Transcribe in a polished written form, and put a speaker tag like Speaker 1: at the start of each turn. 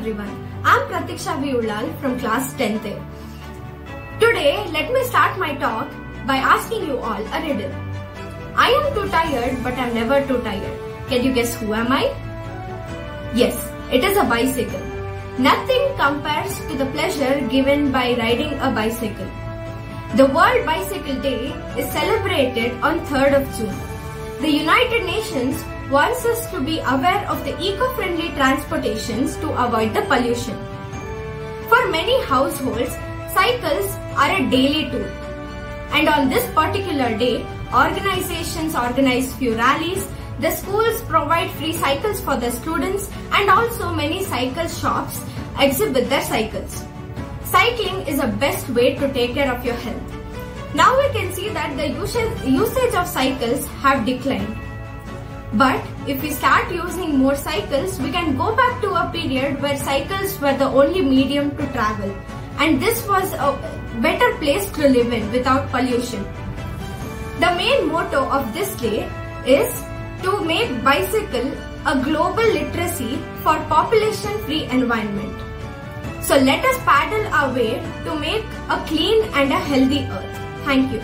Speaker 1: everyone. I'm Prateeksha V Ullal from class 10th A. Today, let me start my talk by asking you all a riddle. I am too tired, but I'm never too tired. Can you guess who am I? Yes, it is a bicycle. Nothing compares to the pleasure given by riding a bicycle. The World Bicycle Day is celebrated on 3rd of June. The United Nations wants us to be aware of the eco-friendly transportations to avoid the pollution. For many households, cycles are a daily tool. And on this particular day, organizations organize few rallies, the schools provide free cycles for the students, and also many cycle shops exhibit their cycles. Cycling is the best way to take care of your health. Now we can see that the usage of cycles have declined. But if we start using more cycles, we can go back to a period where cycles were the only medium to travel. And this was a better place to live in without pollution. The main motto of this day is to make bicycle a global literacy for population-free environment. So let us paddle our way to make a clean and a healthy earth. Thank you.